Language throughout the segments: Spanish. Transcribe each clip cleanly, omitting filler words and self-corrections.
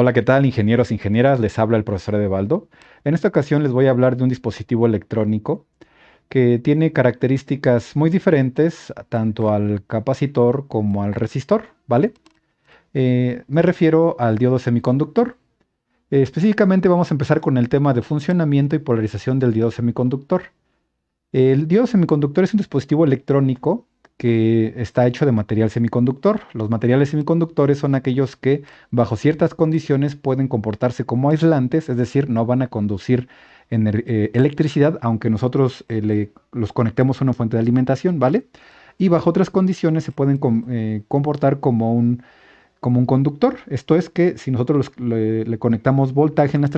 Hola, ¿qué tal, ingenieros e ingenieras? Les habla el profesor Edebaldo. En esta ocasión les voy a hablar de un dispositivo electrónico que tiene características muy diferentes tanto al capacitor como al resistor, ¿vale? Me refiero al diodo semiconductor. Específicamente vamos a empezar con el tema de funcionamiento y polarización del diodo semiconductor. El diodo semiconductor es un dispositivo electrónico que está hecho de material semiconductor. Los materiales semiconductores son aquellos que bajo ciertas condiciones pueden comportarse como aislantes, es decir, no van a conducir electricidad aunque nosotros los conectemos a una fuente de alimentación, ¿vale? Y bajo otras condiciones se pueden comportar como un conductor. Esto es que si nosotros le conectamos voltaje en las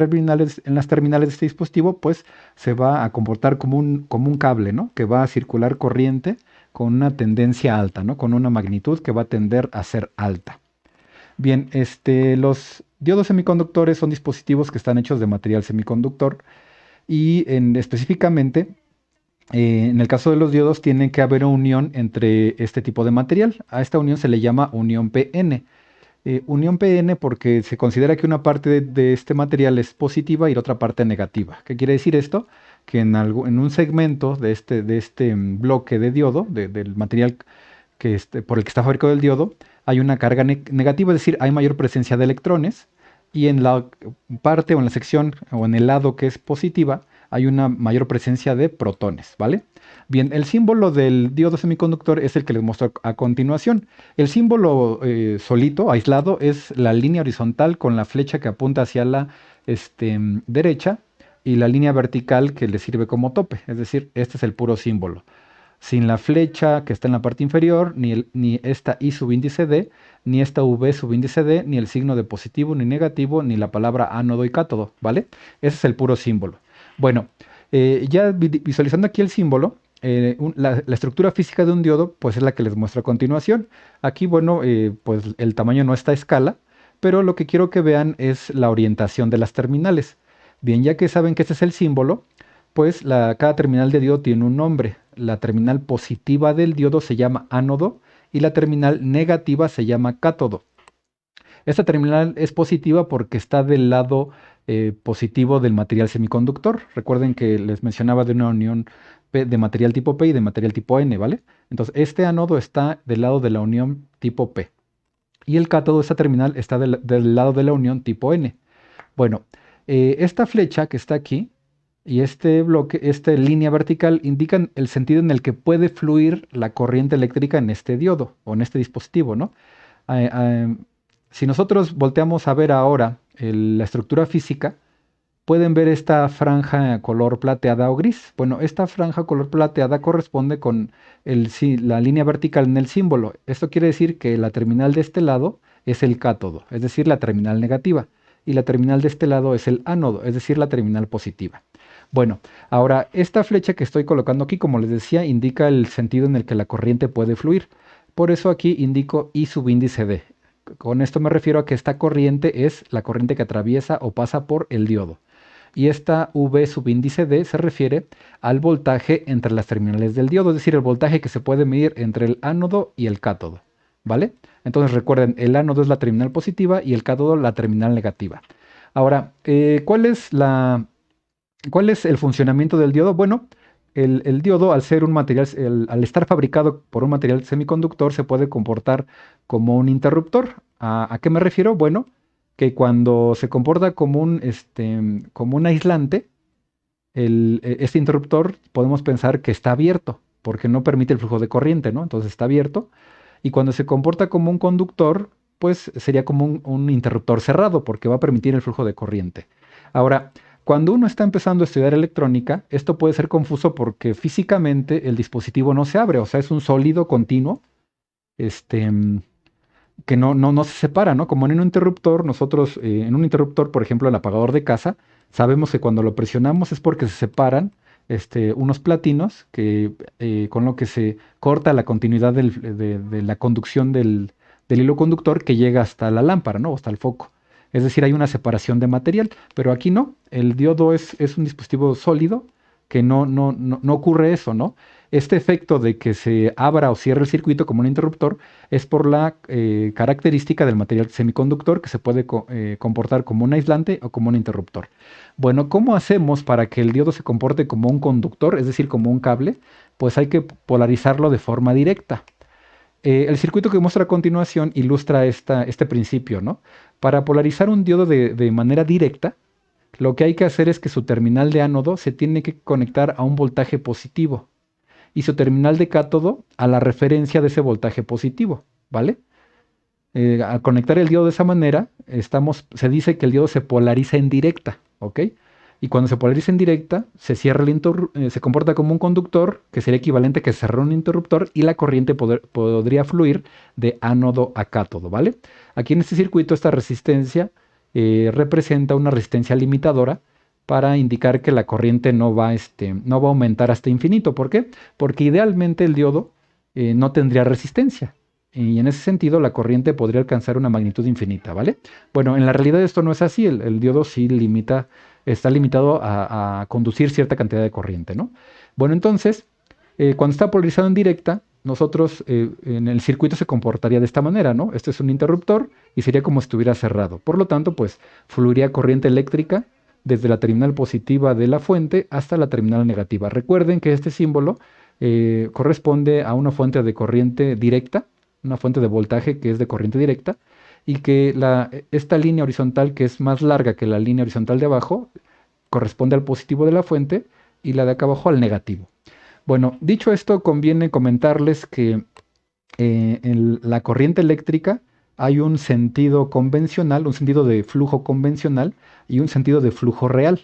terminales de este dispositivo, pues se va a comportar como un cable, ¿no? Que va a circular corriente con una tendencia alta, ¿no? Con una magnitud que va a tender a ser alta. Bien, los diodos semiconductores son dispositivos que están hechos de material semiconductor y específicamente en el caso de los diodos tiene que haber una unión entre este tipo de material. A esta unión se le llama unión PN. Unión PN porque se considera que una parte de este material es positiva y la otra parte negativa. ¿Qué quiere decir esto? Que en un segmento de este bloque de diodo, del material por el que está fabricado el diodo, hay una carga negativa, es decir, hay mayor presencia de electrones, y en la parte o en la sección o en el lado que es positiva, hay una mayor presencia de protones, ¿vale? Bien, el símbolo del diodo semiconductor es el que les muestro a continuación. El símbolo solito, aislado, es la línea horizontal con la flecha que apunta hacia la derecha y la línea vertical que le sirve como tope. Es decir, este es el puro símbolo. Sin la flecha que está en la parte inferior, ni esta I subíndice D, ni esta V subíndice D, ni el signo de positivo ni negativo, ni la palabra ánodo y cátodo, ¿vale? Ese es el puro símbolo. Bueno, ya visualizando aquí el símbolo, la estructura física de un diodo, pues es la que les muestro a continuación. Aquí, bueno, pues el tamaño no está a escala, pero lo que quiero que vean es la orientación de las terminales. Bien, ya que saben que este es el símbolo, pues cada terminal de diodo tiene un nombre. La terminal positiva del diodo se llama ánodo y la terminal negativa se llama cátodo. Esta terminal es positiva porque está del lado positivo del material semiconductor. Recuerden que les mencionaba de una unión de material tipo P y de material tipo N, ¿vale? Entonces, este ánodo está del lado de la unión tipo P y el cátodo, esta terminal, está del lado de la unión tipo N. Bueno, esta flecha que está aquí y este bloque, esta línea vertical, indican el sentido en el que puede fluir la corriente eléctrica en este diodo o en este dispositivo, ¿no? Ah, ah, si nosotros volteamos a ver ahora la estructura física, pueden ver esta franja color plateada o gris. Bueno, esta franja color plateada corresponde con la línea vertical en el símbolo. Esto quiere decir que la terminal de este lado es el cátodo, es decir, la terminal negativa. Y la terminal de este lado es el ánodo, es decir, la terminal positiva. Bueno, ahora esta flecha que estoy colocando aquí, como les decía, indica el sentido en el que la corriente puede fluir. Por eso aquí indico I subíndice D. Con esto me refiero a que esta corriente es la corriente que atraviesa o pasa por el diodo. Y esta V subíndice D se refiere al voltaje entre las terminales del diodo, es decir, el voltaje que se puede medir entre el ánodo y el cátodo, ¿vale? Entonces recuerden, el ánodo es la terminal positiva y el cátodo la terminal negativa. Ahora, ¿cuál es el funcionamiento del diodo? Bueno, el diodo, al ser un material, al estar fabricado por un material semiconductor, se puede comportar como un interruptor. ¿A qué me refiero? Bueno, que cuando se comporta como un aislante, este interruptor podemos pensar que está abierto, porque no permite el flujo de corriente, ¿no? Entonces está abierto. Y cuando se comporta como un conductor, pues sería como un interruptor cerrado, porque va a permitir el flujo de corriente. Ahora, cuando uno está empezando a estudiar electrónica, esto puede ser confuso porque físicamente el dispositivo no se abre, o sea, es un sólido continuo, este, que no se separa, ¿no? Como en un interruptor, nosotros, en un interruptor, por ejemplo, el apagador de casa, sabemos que cuando lo presionamos es porque se separan unos platinos con lo que se corta la continuidad de la conducción del hilo conductor que llega hasta la lámpara, ¿no? O hasta el foco. Es decir, hay una separación de material, pero aquí no. El diodo es un dispositivo sólido que no ocurre eso, ¿no? Este efecto de que se abra o cierre el circuito como un interruptor es por la característica del material semiconductor que se puede comportar como un aislante o como un interruptor. Bueno, ¿cómo hacemos para que el diodo se comporte como un conductor, es decir, como un cable? Pues hay que polarizarlo de forma directa. El circuito que muestra a continuación ilustra este principio, ¿no? Para polarizar un diodo de manera directa, lo que hay que hacer es que su terminal de ánodo se tiene que conectar a un voltaje positivo y su terminal de cátodo a la referencia de ese voltaje positivo, ¿vale? Al conectar el diodo de esa manera, se dice que el diodo se polariza en directa, ¿ok? Y cuando se polariza en directa, se comporta como un conductor, que sería equivalente a que cerrar un interruptor, y la corriente podría fluir de ánodo a cátodo, ¿vale? Aquí en este circuito, esta resistencia representa una resistencia limitadora para indicar que la corriente no va a aumentar hasta infinito. ¿Por qué? Porque idealmente el diodo no tendría resistencia. Y en ese sentido, la corriente podría alcanzar una magnitud infinita, ¿vale? Bueno, en la realidad esto no es así. El diodo sí está limitado a conducir cierta cantidad de corriente, ¿no? Bueno, entonces, cuando está polarizado en directa, nosotros en el circuito se comportaría de esta manera, ¿no? Este es un interruptor y sería como si estuviera cerrado. Por lo tanto, pues fluiría corriente eléctrica desde la terminal positiva de la fuente hasta la terminal negativa. Recuerden que este símbolo corresponde a una fuente de corriente directa, una fuente de voltaje que es de corriente directa, y que esta línea horizontal, que es más larga que la línea horizontal de abajo, corresponde al positivo de la fuente y la de acá abajo al negativo. Bueno, dicho esto, conviene comentarles que en la corriente eléctrica hay un sentido convencional, un sentido de flujo convencional y un sentido de flujo real.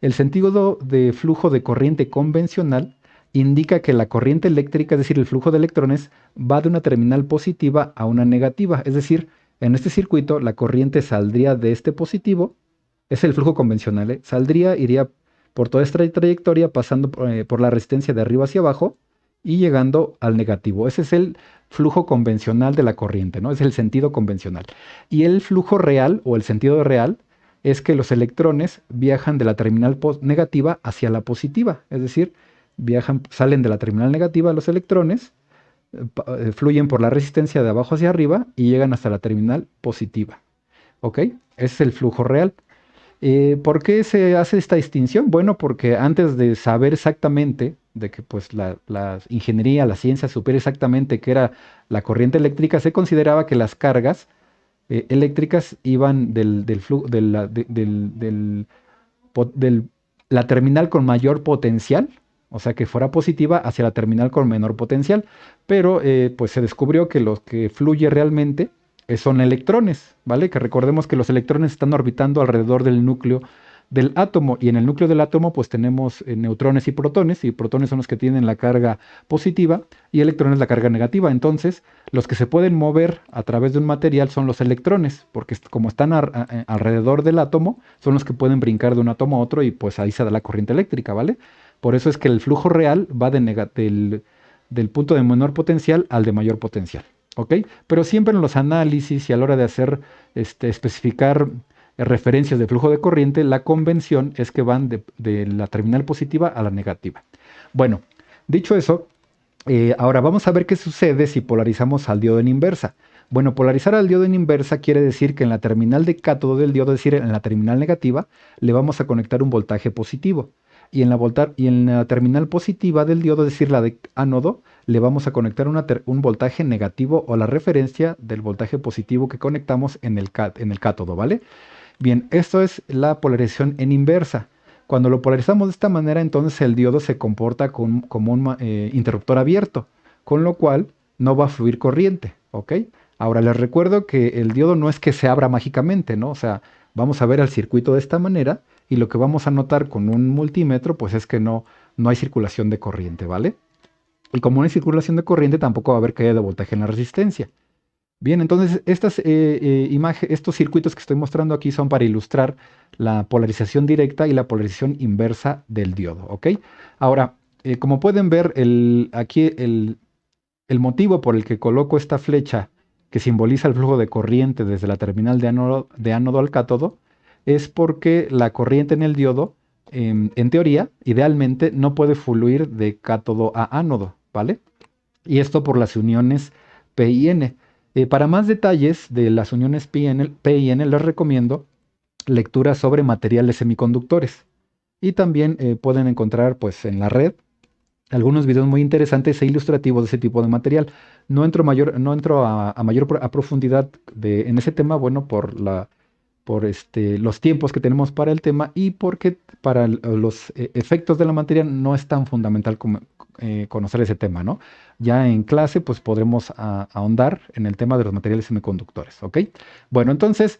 El sentido de flujo de corriente convencional indica que la corriente eléctrica, es decir, el flujo de electrones, va de una terminal positiva a una negativa. Es decir, en este circuito la corriente saldría de este positivo, es el flujo convencional, ¿eh? Iría por toda esta trayectoria pasando por la resistencia de arriba hacia abajo y llegando al negativo. Ese es el flujo convencional de la corriente, ¿no? Es el sentido convencional. Y el flujo real o el sentido real es que los electrones viajan de la terminal negativa hacia la positiva, es decir, salen de la terminal negativa los electrones, fluyen por la resistencia de abajo hacia arriba y llegan hasta la terminal positiva. ¿Ok? Ese es el flujo real. ¿Por qué se hace esta distinción? Bueno, porque antes de saber exactamente, de que pues la ingeniería, la ciencia supiera exactamente qué era la corriente eléctrica, se consideraba que las cargas eléctricas iban del la terminal con mayor potencial, o sea que fuera positiva, hacia la terminal con menor potencial. Pero pues se descubrió que lo que fluye realmente son electrones, ¿vale? Que recordemos que los electrones están orbitando alrededor del núcleo del átomo, y en el núcleo del átomo pues tenemos neutrones y protones son los que tienen la carga positiva y electrones la carga negativa. Entonces, los que se pueden mover a través de un material son los electrones, porque como están alrededor del átomo, son los que pueden brincar de un átomo a otro y pues ahí se da la corriente eléctrica, ¿vale? Por eso es que el flujo real va del punto de menor potencial al de mayor potencial, ¿ok? Pero siempre en los análisis y a la hora de especificar referencias de flujo de corriente, la convención es que van de la terminal positiva a la negativa. Bueno, dicho eso, ahora vamos a ver qué sucede si polarizamos al diodo en inversa. Bueno, polarizar al diodo en inversa quiere decir que en la terminal de cátodo del diodo, es decir, en la terminal negativa, le vamos a conectar un voltaje positivo. Y en la terminal positiva del diodo, es decir, la de ánodo, le vamos a conectar un voltaje negativo o la referencia del voltaje positivo que conectamos en el cátodo, ¿vale? Bien, esto es la polarización en inversa. Cuando lo polarizamos de esta manera, entonces el diodo se comporta como un interruptor abierto, con lo cual no va a fluir corriente, ¿ok? Ahora les recuerdo que el diodo no es que se abra mágicamente, ¿no? O sea, vamos a ver el circuito de esta manera y lo que vamos a notar con un multímetro, pues es que no hay circulación de corriente, ¿vale? Y como no hay circulación de corriente, tampoco va a haber caída de voltaje en la resistencia. Bien, entonces estos circuitos que estoy mostrando aquí son para ilustrar la polarización directa y la polarización inversa del diodo, ¿ok? Ahora, como pueden ver, aquí el motivo por el que coloco esta flecha que simboliza el flujo de corriente desde la terminal de ánodo al cátodo es porque la corriente en el diodo en teoría, idealmente, no puede fluir de cátodo a ánodo, ¿vale? Y esto por las uniones P y N. Para más detalles de las uniones P y N, les recomiendo lecturas sobre materiales semiconductores. Y también pueden encontrar pues, en la red algunos videos muy interesantes e ilustrativos de ese tipo de material. No entro a mayor a profundidad en ese tema, bueno, por los tiempos que tenemos para el tema y porque para los efectos de la materia no es tan fundamental como, conocer ese tema, ¿no? Ya en clase pues podremos ahondar en el tema de los materiales semiconductores, ¿ok? Bueno, entonces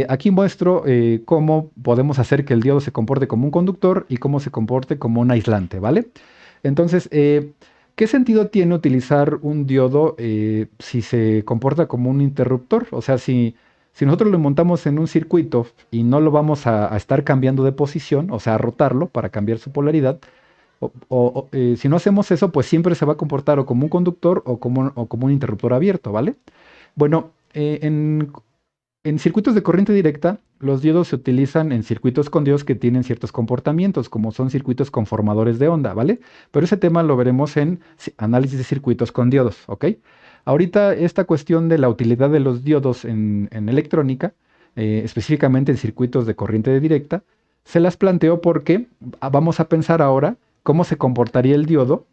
aquí muestro cómo podemos hacer que el diodo se comporte como un conductor y cómo se comporte como un aislante, ¿vale? Entonces, ¿qué sentido tiene utilizar un diodo si se comporta como un interruptor? O sea, si nosotros lo montamos en un circuito y no lo vamos a estar cambiando de posición, o sea, a rotarlo para cambiar su polaridad, si no hacemos eso, pues siempre se va a comportar o como un conductor o como un interruptor abierto, ¿vale? Bueno, en circuitos de corriente directa, los diodos se utilizan en circuitos con diodos que tienen ciertos comportamientos, como son circuitos conformadores de onda, ¿vale? Pero ese tema lo veremos en análisis de circuitos con diodos, ¿ok? Ahorita esta cuestión de la utilidad de los diodos en electrónica, específicamente en circuitos de corriente directa, se las planteo porque vamos a pensar ahora cómo se comportaría el diodo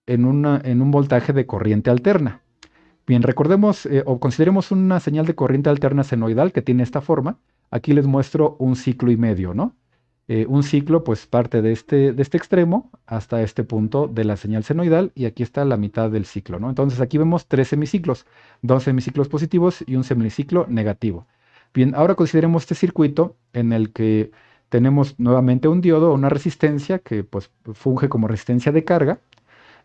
en un voltaje de corriente alterna. Bien, recordemos o consideremos una señal de corriente alterna senoidal que tiene esta forma. Aquí les muestro un ciclo y medio, ¿no? Un ciclo pues parte de este extremo hasta este punto de la señal senoidal y aquí está la mitad del ciclo, ¿no? Entonces aquí vemos tres semiciclos, dos semiciclos positivos y un semiciclo negativo. Bien, ahora consideremos este circuito en el que tenemos nuevamente un diodo o una resistencia que pues funge como resistencia de carga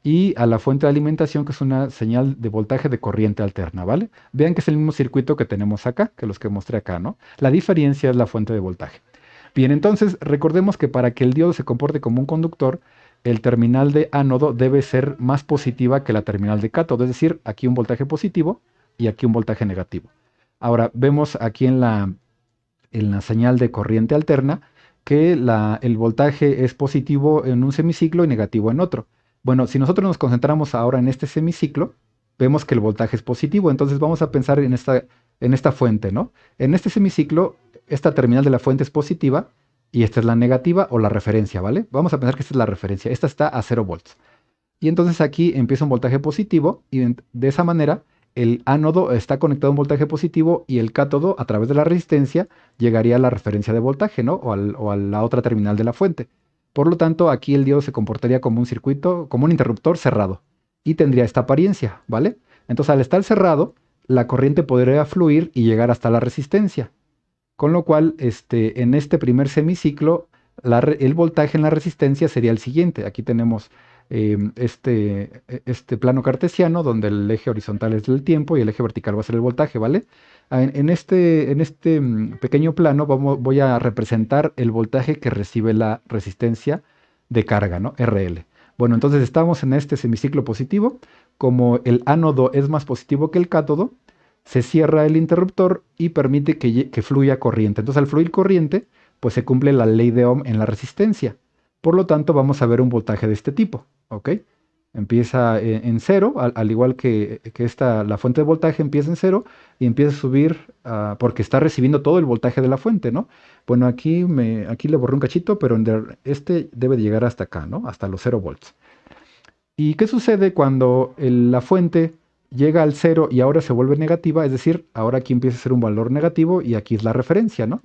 y a la fuente de alimentación, que es una señal de voltaje de corriente alterna, ¿vale? Vean que es el mismo circuito que tenemos acá, que los que mostré acá, ¿no? La diferencia es la fuente de voltaje. Bien, entonces recordemos que para que el diodo se comporte como un conductor, el terminal de ánodo debe ser más positiva que la terminal de cátodo, es decir, aquí un voltaje positivo y aquí un voltaje negativo. Ahora, vemos aquí en la señal de corriente alterna que el voltaje es positivo en un semiciclo y negativo en otro. Bueno, si nosotros nos concentramos ahora en este semiciclo, vemos que el voltaje es positivo, entonces vamos a pensar en esta fuente, ¿no? En este semiciclo, esta terminal de la fuente es positiva y esta es la negativa o la referencia, ¿vale? Vamos a pensar que esta es la referencia, esta está a 0 volts. Y entonces aquí empieza un voltaje positivo y de esa manera el ánodo está conectado a un voltaje positivo y el cátodo a través de la resistencia llegaría a la referencia de voltaje, ¿no? O a la otra terminal de la fuente. Por lo tanto, aquí el diodo se comportaría como un circuito, como un interruptor cerrado y tendría esta apariencia, ¿vale? Entonces, al estar cerrado, la corriente podría fluir y llegar hasta la resistencia. Con lo cual, en este primer semiciclo, el voltaje en la resistencia sería el siguiente. Aquí tenemos este plano cartesiano donde el eje horizontal es el tiempo y el eje vertical va a ser el voltaje, ¿vale? En este pequeño plano voy a representar el voltaje que recibe la resistencia de carga, ¿no? RL. Bueno, entonces estamos en este semiciclo positivo. Como el ánodo es más positivo que el cátodo, se cierra el interruptor y permite que fluya corriente. Entonces, al fluir corriente, pues se cumple la ley de Ohm en la resistencia. Por lo tanto, vamos a ver un voltaje de este tipo, ¿ok? Empieza en cero, al igual que la fuente de voltaje empieza en cero y empieza a subir porque está recibiendo todo el voltaje de la fuente, ¿no? Bueno, aquí le borré un cachito, pero este debe de llegar hasta acá, ¿no? Hasta los 0 volts. ¿Y qué sucede cuando la fuente llega al cero y ahora se vuelve negativa? Es decir, ahora aquí empieza a ser un valor negativo y aquí es la referencia, ¿no?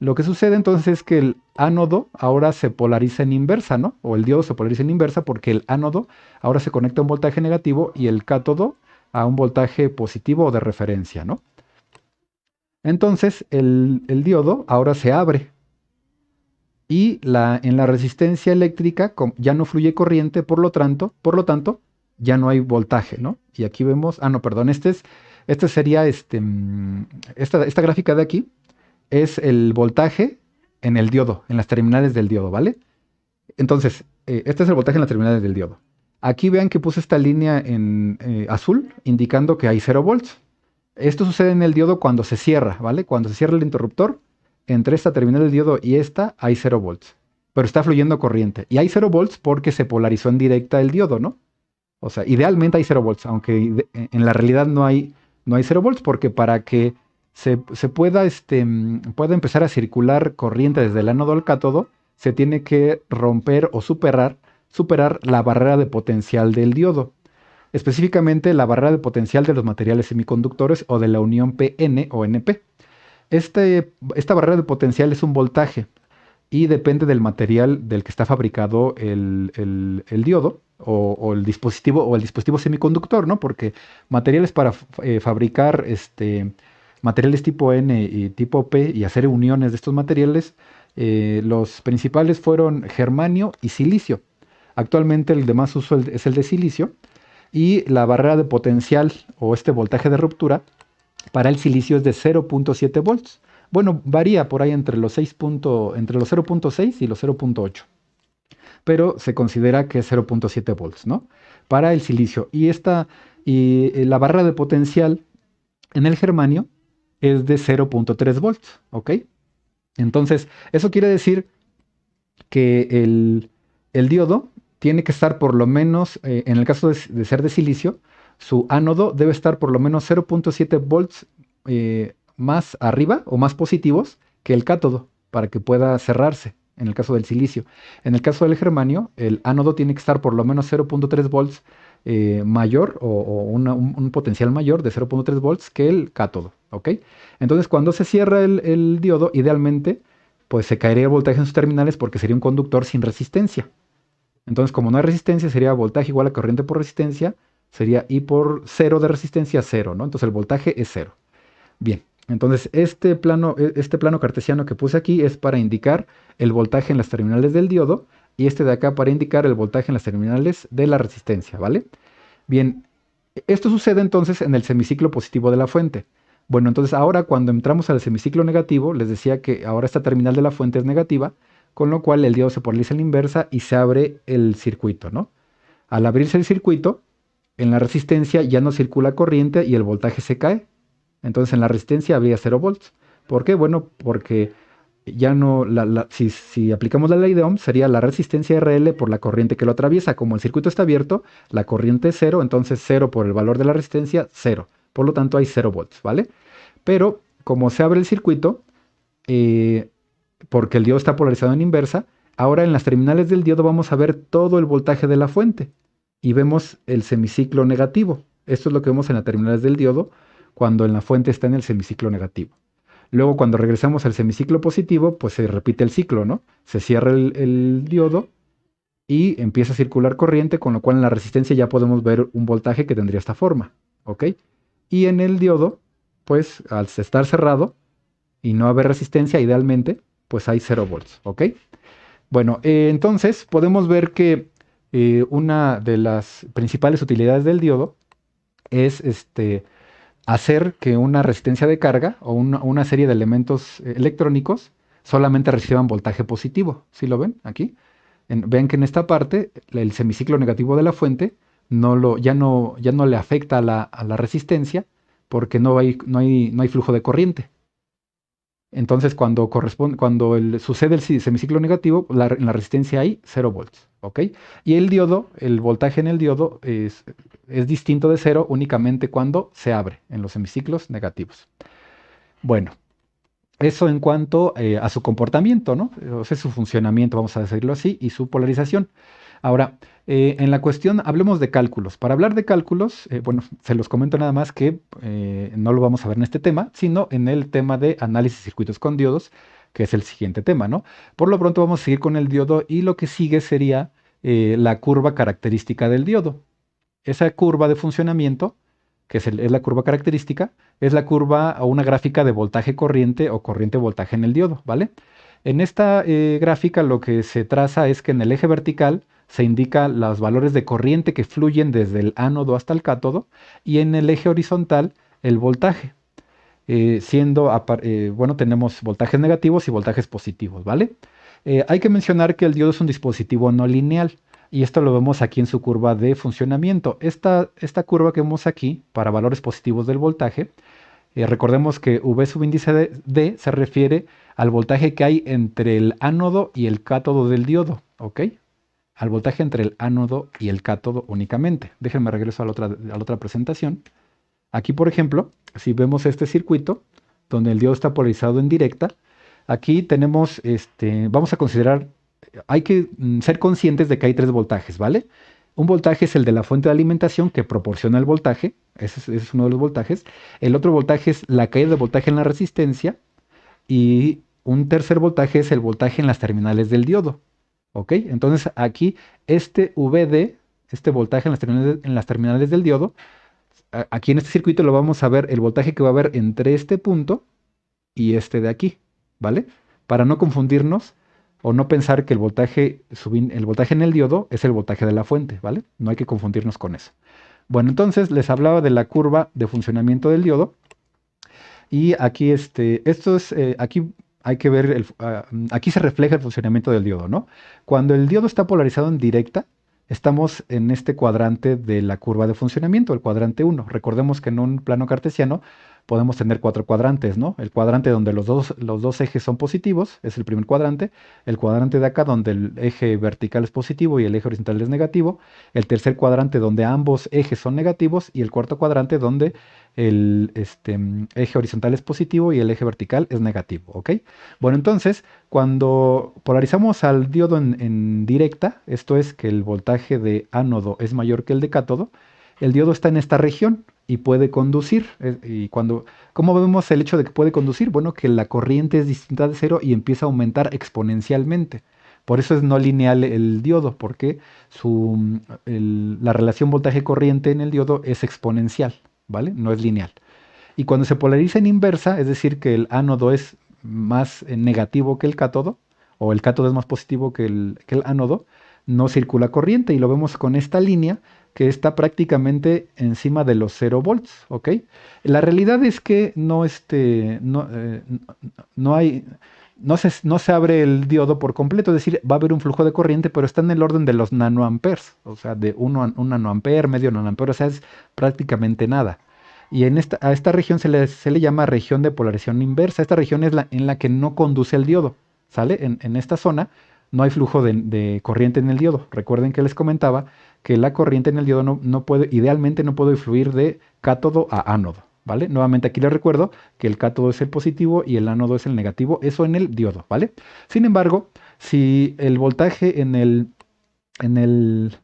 Lo que sucede entonces es que el ánodo ahora se polariza en inversa, ¿no? O el diodo se polariza en inversa porque el ánodo ahora se conecta a un voltaje negativo y el cátodo a un voltaje positivo o de referencia, ¿no? Entonces el diodo ahora se abre y en la resistencia eléctrica ya no fluye corriente, por lo tanto, ya no hay voltaje, ¿no? Y aquí vemos, no, perdón, este sería esta gráfica de aquí es el voltaje en el diodo, en las terminales del diodo, ¿vale? Entonces, este es el voltaje en las terminales del diodo. Aquí vean que puse esta línea en azul, indicando que hay 0 volts. Esto sucede en el diodo cuando se cierra, ¿vale? Cuando se cierra el interruptor, entre esta terminal del diodo y esta hay 0 volts. pero está fluyendo corriente. Y hay 0 volts porque se polarizó en directa el diodo, ¿no? O sea, idealmente hay 0 volts, aunque en la realidad no hay 0 volts, porque para que se pueda, pueda empezar a circular corriente desde el ánodo al cátodo, se tiene que romper o superar la barrera de potencial del diodo. Específicamente la barrera de potencial de los materiales semiconductores o de la unión PN o NP. Esta barrera de potencial es un voltaje y depende del material del que está fabricado el diodo o el dispositivo semiconductor, ¿no? Porque materiales para fabricar materiales tipo N y tipo P y hacer uniones de estos materiales, los principales fueron germanio y silicio. Actualmente el de más uso es el de silicio y la barrera de potencial o este voltaje de ruptura para el silicio es de 0.7 volts. Bueno, varía por ahí entre los 0.6 y los 0.8, pero se considera que es 0.7 volts, ¿no? Para el silicio. Y la barra de potencial en el germanio es de 0.3 volts, ¿ok? Entonces, eso quiere decir que el diodo tiene que estar por lo menos, en el caso de ser de silicio, su ánodo debe estar por lo menos 0.7 volts más arriba o más positivos que el cátodo para que pueda cerrarse, en el caso del silicio. En el caso del germanio, el ánodo tiene que estar por lo menos 0.3 volts mayor o un potencial mayor de 0.3 volts que el cátodo, ¿ok? Entonces, cuando se cierra el diodo, idealmente, pues se caería el voltaje en sus terminales porque sería un conductor sin resistencia. Entonces, como no hay resistencia, sería voltaje igual a corriente por resistencia, sería I por cero de resistencia, cero, ¿no? Entonces el voltaje es cero. Bien, entonces este plano cartesiano que puse aquí es para indicar el voltaje en las terminales del diodo y este de acá para indicar el voltaje en las terminales de la resistencia, ¿vale? Bien, esto sucede entonces en el semiciclo positivo de la fuente. Bueno, entonces ahora cuando entramos al semiciclo negativo, les decía que ahora esta terminal de la fuente es negativa, con lo cual el diodo se polariza en la inversa y se abre el circuito, ¿no? Al abrirse el circuito, en la resistencia ya no circula corriente y el voltaje se cae. Entonces en la resistencia habría 0 volts. ¿Por qué? Bueno, porque ya no, si aplicamos la ley de Ohm, sería la resistencia RL por la corriente que lo atraviesa. Como el circuito está abierto, la corriente es cero, entonces cero por el valor de la resistencia, cero. Por lo tanto hay 0 volts, ¿vale? Pero como se abre el circuito, eh, porque el diodo está polarizado en inversa, ahora en las terminales del diodo vamos a ver todo el voltaje de la fuente y vemos el semiciclo negativo. Esto es lo que vemos en las terminales del diodo cuando en la fuente está en el semiciclo negativo. Luego cuando regresamos al semiciclo positivo, pues se repite el ciclo, ¿no? Se cierra el diodo y empieza a circular corriente, con lo cual en la resistencia ya podemos ver un voltaje que tendría esta forma, ¿ok? Y en el diodo, pues al estar cerrado y no haber resistencia, idealmente, pues hay 0 volts, ¿ok? Bueno, entonces podemos ver que una de las principales utilidades del diodo es hacer que una resistencia de carga o una serie de elementos electrónicos solamente reciban voltaje positivo. ¿Sí lo ven aquí? Ven que en esta parte el semiciclo negativo de la fuente ya no le afecta a la resistencia porque no hay flujo de corriente. Entonces, cuando sucede el semiciclo negativo, en la resistencia hay 0 volts, ¿ok? Y el diodo, el voltaje en el diodo es distinto de cero únicamente cuando se abre en los semiciclos negativos. Bueno, eso en cuanto a su comportamiento, ¿no? O sea, su funcionamiento, vamos a decirlo así, y su polarización. Ahora, en la cuestión, hablemos de cálculos. Para hablar de cálculos, bueno, se los comento nada más que no lo vamos a ver en este tema, sino en el tema de análisis de circuitos con diodos, que es el siguiente tema, ¿no? Por lo pronto vamos a seguir con el diodo y lo que sigue sería la curva característica del diodo. Esa curva de funcionamiento, que es la curva característica, es la curva o una gráfica de voltaje corriente o corriente voltaje en el diodo, ¿vale? En esta gráfica lo que se traza es que en el eje vertical se indica los valores de corriente que fluyen desde el ánodo hasta el cátodo y en el eje horizontal el voltaje, bueno, tenemos voltajes negativos y voltajes positivos, ¿vale? Hay que mencionar que el diodo es un dispositivo no lineal y esto lo vemos aquí en su curva de funcionamiento. Esta curva que vemos aquí para valores positivos del voltaje Recordemos que V subíndice de D se refiere al voltaje que hay entre el ánodo y el cátodo del diodo, ¿ok? Al voltaje entre el ánodo y el cátodo únicamente. Déjenme regreso a la otra presentación. Aquí, por ejemplo, si vemos este circuito, donde el diodo está polarizado en directa, aquí tenemos, vamos a considerar, hay que ser conscientes de que hay tres voltajes, ¿vale? Un voltaje es el de la fuente de alimentación que proporciona el voltaje, ese es uno de los voltajes. El otro voltaje es la caída de voltaje en la resistencia y un tercer voltaje es el voltaje en las terminales del diodo, ¿ok? Entonces aquí este VD, este voltaje en las terminales del diodo, aquí en este circuito lo vamos a ver el voltaje que va a haber entre este punto y este de aquí, ¿vale? Para no confundirnos o no pensar que el voltaje en el diodo es el voltaje de la fuente, ¿vale? No hay que confundirnos con eso. Bueno, entonces les hablaba de la curva de funcionamiento del diodo y aquí aquí hay que ver, aquí se refleja el funcionamiento del diodo, ¿no? Cuando el diodo está polarizado en directa, estamos en este cuadrante de la curva de funcionamiento, el cuadrante 1. Recordemos que en un plano cartesiano podemos tener cuatro cuadrantes, ¿no? El cuadrante donde los dos ejes son positivos es el primer cuadrante, el cuadrante de acá donde el eje vertical es positivo y el eje horizontal es negativo, el tercer cuadrante donde ambos ejes son negativos y el cuarto cuadrante donde el eje horizontal es positivo y el eje vertical es negativo, ¿ok? Bueno, entonces, cuando polarizamos al diodo en directa, esto es que el voltaje de ánodo es mayor que el de cátodo, el diodo está en esta región y puede conducir. ¿Cómo vemos el hecho de que puede conducir? Bueno, que la corriente es distinta de cero y empieza a aumentar exponencialmente. Por eso es no lineal el diodo, porque la relación voltaje-corriente en el diodo es exponencial, ¿vale? No es lineal. Y cuando se polariza en inversa, es decir, que el ánodo es más negativo que el cátodo, o el cátodo es más positivo que el ánodo, no circula corriente y lo vemos con esta línea que está prácticamente encima de los 0 volts, ¿ok? La realidad es que no hay, no se abre el diodo por completo, es decir, va a haber un flujo de corriente, pero está en el orden de los nanoamperes, o sea, de un nanoamper, medio nanoamper, o sea, es prácticamente nada. Y a esta región se le llama región de polarización inversa. Esta región es en la que no conduce el diodo, ¿sale? En esta zona no hay flujo de corriente en el diodo. Recuerden que les comentaba que la corriente en el diodo idealmente no puede fluir de cátodo a ánodo, ¿vale? Nuevamente aquí les recuerdo que el cátodo es el positivo y el ánodo es el negativo, eso en el diodo, ¿vale? Sin embargo, si el voltaje en el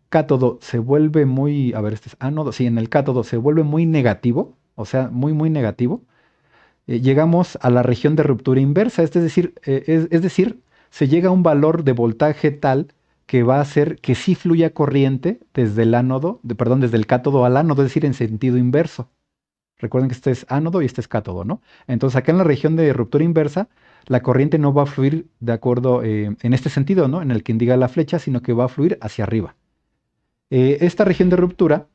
cátodo se vuelve muy, a ver, este es ánodo, sí, en el cátodo se vuelve muy negativo, o sea, muy, muy negativo, llegamos a la región de ruptura inversa, es decir, se llega a un valor de voltaje tal que va a hacer que sí fluya corriente desde el ánodo, perdón, desde el cátodo al ánodo, es decir, en sentido inverso. Recuerden que este es ánodo y este es cátodo, ¿no? Entonces, acá en la región de ruptura inversa, la corriente no va a fluir de acuerdo en este sentido, ¿no? En el que indica la flecha, sino que va a fluir hacia arriba. Esta región de ruptura,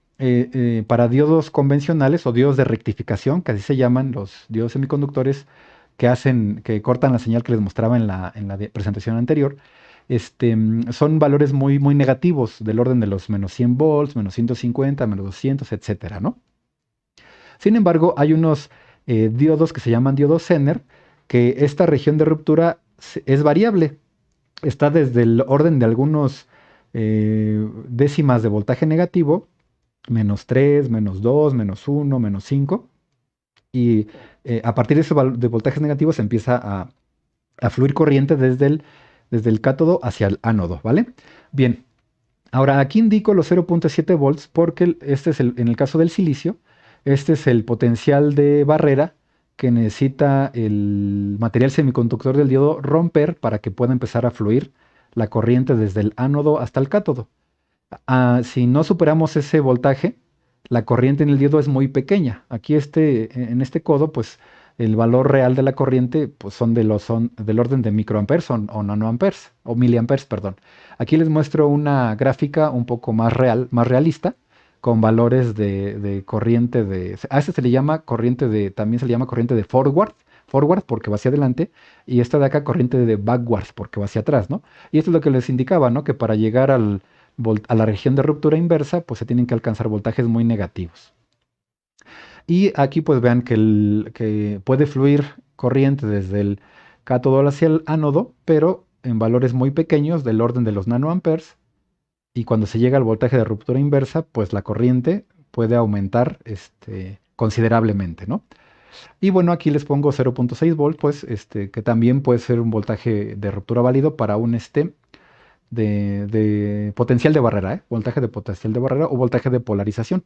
para diodos convencionales o diodos de rectificación, que así se llaman los diodos semiconductores que cortan la señal que les mostraba en la presentación anterior, son valores muy, muy negativos, del orden de los menos 100 volts, menos 150, menos 200, etcétera, ¿no? Sin embargo, hay unos diodos que se llaman diodos Zener, que esta región de ruptura es variable. Está desde el orden de algunos décimas de voltaje negativo, menos 3, menos 2, menos 1, menos 5. Y a partir de voltajes negativos se empieza a fluir corriente desde el cátodo hacia el ánodo, ¿vale? Bien, ahora aquí indico los 0.7 volts porque en el caso del silicio, este es el potencial de barrera que necesita el material semiconductor del diodo romper para que pueda empezar a fluir la corriente desde el ánodo hasta el cátodo. Si no superamos ese voltaje, la corriente en el diodo es muy pequeña. Aquí en este codo, pues el valor real de la corriente pues, son del orden de microamperes o nanoamperes, o miliamperes, perdón. Aquí les muestro una gráfica un poco más realista, con valores de corriente a este se le llama también se le llama corriente de forward porque va hacia adelante, y esta de acá corriente de backwards porque va hacia atrás, ¿no? Y esto es lo que les indicaba, ¿no? Que para llegar a la región de ruptura inversa, pues se tienen que alcanzar voltajes muy negativos. Y aquí pues vean que puede fluir corriente desde el cátodo hacia el ánodo, pero en valores muy pequeños del orden de los nanoamperes. Y cuando se llega al voltaje de ruptura inversa, pues la corriente puede aumentar considerablemente, ¿no? Y bueno, aquí les pongo 0.6 volts, pues, que también puede ser un voltaje de ruptura válido para un de potencial de barrera, ¿eh? Voltaje de potencial de barrera o voltaje de polarización.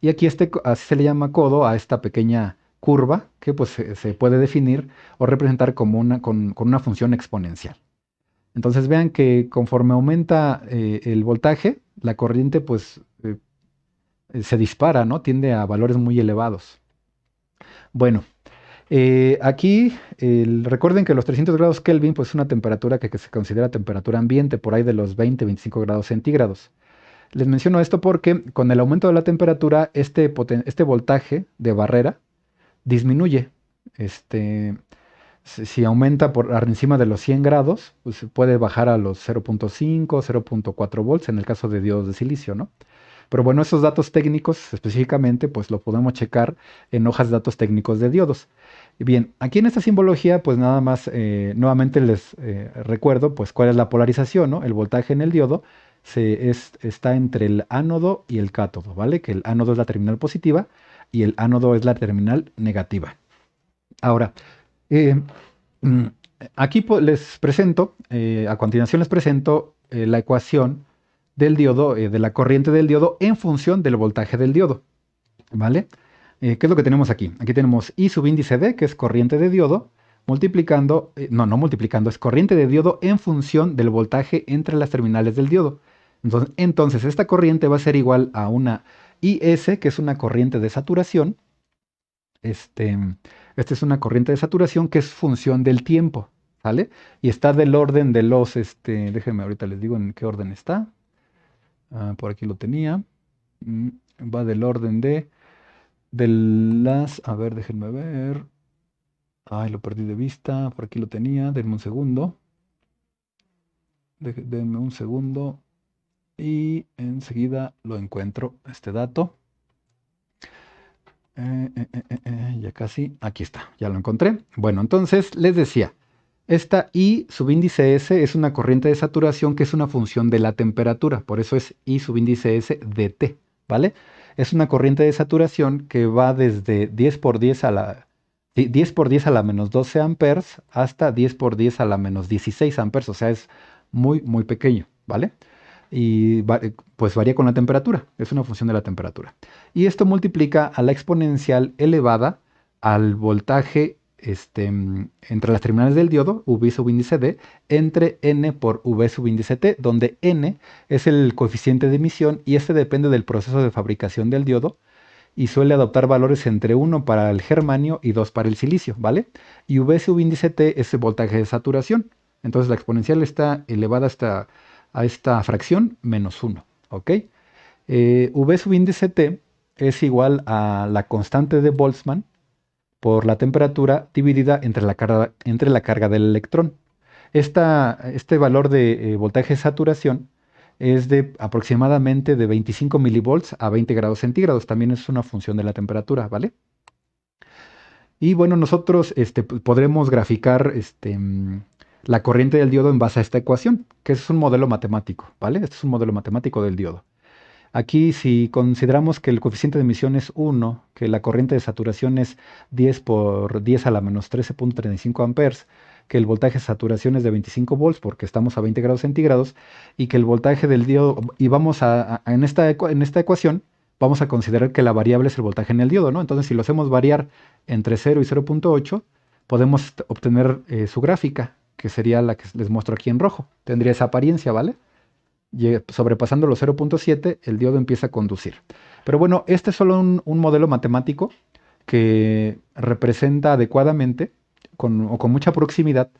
Y aquí así se le llama codo a esta pequeña curva que pues se puede definir o representar como con una función exponencial. Entonces vean que conforme aumenta el voltaje, la corriente pues se dispara, ¿no? Tiende a valores muy elevados. Bueno, aquí recuerden que los 300 grados Kelvin pues es una temperatura que se considera temperatura ambiente, por ahí de los 20-25 grados centígrados. Les menciono esto porque con el aumento de la temperatura, este voltaje de barrera disminuye. Si aumenta por encima de los 100 grados, pues puede bajar a los 0.5, 0.4 volts en el caso de diodos de silicio, ¿no? Pero bueno, esos datos técnicos específicamente, pues lo podemos checar en hojas de datos técnicos de diodos. Y bien, aquí en esta simbología, pues nada más, nuevamente les recuerdo, pues cuál es la polarización, ¿no? El voltaje en el diodo está entre el ánodo y el cátodo, ¿vale? Que el ánodo es la terminal positiva y el ánodo es la terminal negativa. Ahora, eh, mm, aquí les presento, a continuación les presento la ecuación del diodo, de la corriente del diodo en función del voltaje del diodo, ¿vale? ¿Qué es lo que tenemos aquí? Aquí tenemos I sub índice D, que es corriente de diodo, multiplicando, no multiplicando, es corriente de diodo en función del voltaje entre las terminales del diodo. Entonces esta corriente va a ser igual a una IS, que es una corriente de saturación. Este, esta es una corriente de saturación que es función del tiempo, ¿vale? Y está del orden de los, déjenme ahorita les digo en qué orden está. Por aquí lo tenía. Mm, Va del orden de las, a ver, déjenme ver. Ay, lo perdí de vista. Por aquí lo tenía. Denme un segundo. Denme un segundo. Y enseguida lo encuentro, este dato. Ya casi. Aquí está. Ya lo encontré. Bueno, entonces les decía. Esta I subíndice S es una corriente de saturación que es una función de la temperatura. Por eso es I subíndice S de T, ¿vale? Es una corriente de saturación que va desde 10 por 10 a la 10 por 10 a la menos 12 amperes hasta 10 por 10 a la menos 16 amperes. O sea, es muy, muy pequeño, ¿vale? Y pues varía con la temperatura. Es una función de la temperatura. Y esto multiplica a la exponencial elevada al voltaje entre las terminales del diodo, V subíndice D, entre N por V subíndice T, donde N es el coeficiente de emisión y este depende del proceso de fabricación del diodo y suele adoptar valores entre 1 para el germanio y 2 para el silicio, ¿vale? Y V subíndice T es el voltaje de saturación. Entonces la exponencial está elevada a esta fracción menos 1, ¿ok? V subíndice T es igual a la constante de Boltzmann por la temperatura dividida entre la carga del electrón. Este valor de voltaje de saturación es de aproximadamente de 25 milivolts a 20 grados centígrados. También es una función de la temperatura, ¿vale? Y bueno, nosotros podremos graficar la corriente del diodo en base a esta ecuación, que es un modelo matemático, ¿vale? Este es un modelo matemático del diodo. Aquí, si consideramos que el coeficiente de emisión es 1, que la corriente de saturación es 10 por 10 a la menos 13.35 amperes, que el voltaje de saturación es de 25 volts porque estamos a 20 grados centígrados, y que el voltaje del diodo, y vamos en esta ecuación, vamos a considerar que la variable es el voltaje en el diodo, ¿no? Entonces, si lo hacemos variar entre 0 y 0.8, podemos obtener su gráfica, que sería la que les muestro aquí en rojo. Tendría esa apariencia, ¿vale? Sobrepasando los 0.7, el diodo empieza a conducir. Pero bueno, este es solo un modelo matemático que representa adecuadamente o con mucha proximidad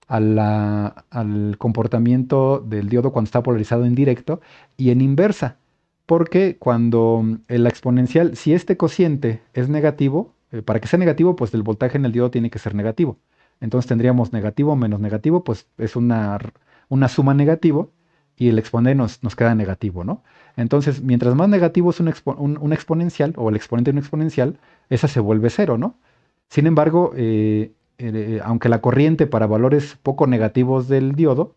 al comportamiento del diodo cuando está polarizado en directo y en inversa. Porque cuando la exponencial, si este cociente es negativo, para que sea negativo, pues el voltaje en el diodo tiene que ser negativo. Entonces tendríamos negativo menos negativo, pues es una suma negativo y el exponente nos queda negativo, ¿no? Entonces, mientras más negativo es un exponencial o el exponente de un exponencial, esa se vuelve cero, ¿no? Sin embargo, aunque la corriente para valores poco negativos del diodo,